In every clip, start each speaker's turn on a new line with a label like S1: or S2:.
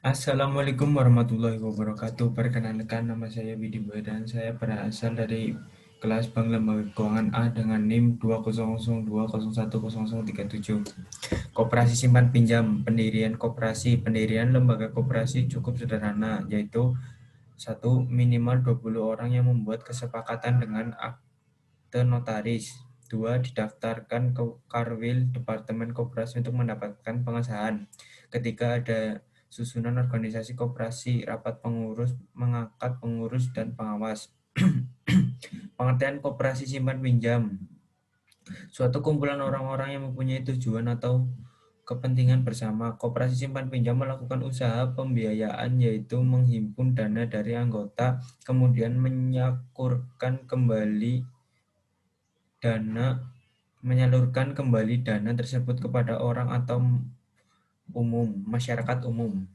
S1: Assalamualaikum warahmatullahi wabarakatuh. Perkenalkan, nama saya Widi Boy dan saya berasal dari kelas Bank Lembaga Keuangan A dengan NIM 200201037. Koperasi simpan pinjam. Pendirian lembaga koperasi cukup sederhana, yaitu satu, minimal 20 orang yang membuat kesepakatan dengan akte notaris. Dua, didaftarkan ke Karwil Departemen Koperasi untuk mendapatkan pengesahan. Ketiga, ada susunan organisasi koperasi, rapat pengurus, mengangkat pengurus dan pengawas. Pengertian koperasi simpan pinjam: suatu kumpulan orang-orang yang mempunyai tujuan atau kepentingan bersama. Koperasi simpan pinjam melakukan usaha pembiayaan, yaitu menghimpun dana dari anggota, kemudian dana menyalurkan kembali dana tersebut kepada orang atau masyarakat umum.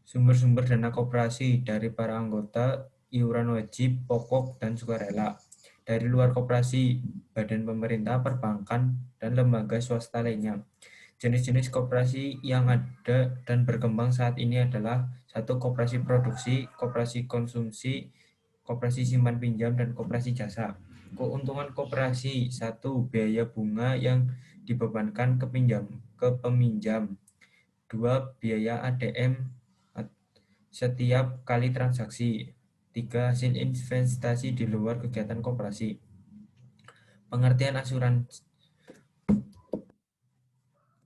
S1: Sumber-sumber dana koperasi dari para anggota, iuran wajib, pokok, dan sukarela. Dari luar koperasi, badan pemerintah, perbankan, dan lembaga swasta lainnya. Jenis-jenis koperasi yang ada dan berkembang saat ini adalah: satu, koperasi produksi, koperasi konsumsi, koperasi simpan pinjam, dan koperasi jasa. Keuntungan koperasi: satu, biaya bunga yang dibebankan ke peminjam. Dua, biaya ADM setiap kali transaksi. Tiga, hasil investasi di luar kegiatan koperasi. Pengertian asuransi.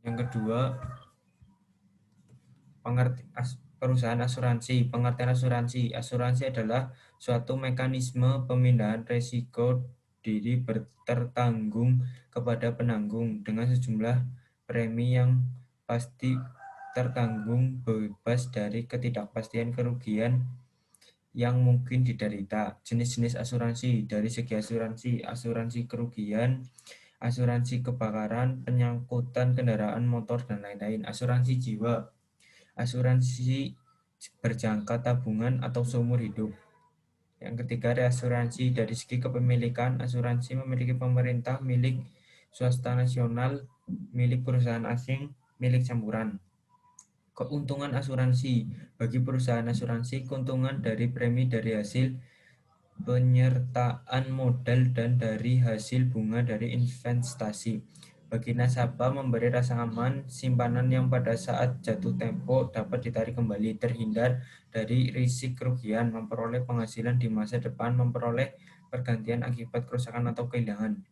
S1: Yang kedua, perusahaan asuransi. Pengertian asuransi. Asuransi adalah suatu mekanisme pemindahan risiko diri tertanggung kepada penanggung dengan sejumlah premi yang pasti tertanggung, bebas dari ketidakpastian kerugian yang mungkin diderita. Jenis-jenis asuransi. Dari segi asuransi: asuransi kerugian, asuransi kebakaran, penyangkutan kendaraan motor, dan lain-lain. Asuransi jiwa, asuransi berjangka tabungan atau seumur hidup. Yang ketiga, reasuransi. Dari segi kepemilikan, asuransi memiliki pemerintah, milik swasta nasional, milik perusahaan asing, milik campuran. Keuntungan asuransi. Bagi perusahaan asuransi, keuntungan dari premi dari hasil penyertaan modal dan dari hasil bunga dari investasi. Bagi nasabah, memberi rasa aman simpanan yang pada saat jatuh tempo dapat ditarik kembali, terhindar dari risiko kerugian, memperoleh penghasilan di masa depan, memperoleh pergantian akibat kerusakan atau kehilangan.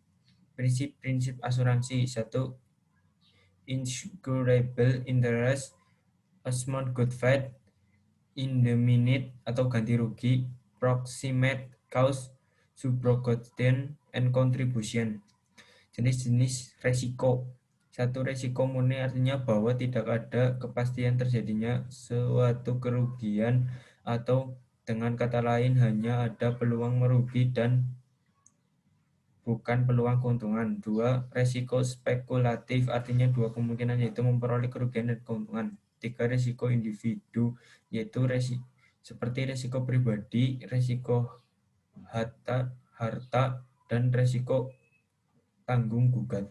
S1: Prinsip-prinsip asuransi: satu, insurable interest, assumed good faith, indefinite atau ganti rugi, proximate cause, subrogation, and contribution. Jenis-jenis resiko. Satu, resiko murni, artinya bahwa tidak ada kepastian terjadinya suatu kerugian atau dengan kata lain hanya ada peluang merugi dan bukan peluang keuntungan. Dua, resiko spekulatif, artinya dua kemungkinan, yaitu memperoleh kerugian dan keuntungan. Tiga, resiko individu, yaitu seperti resiko pribadi, resiko harta, dan resiko tanggung gugat.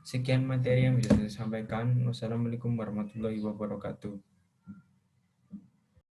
S1: Sekian materi yang bisa saya sampaikan. Wassalamualaikum warahmatullahi wabarakatuh.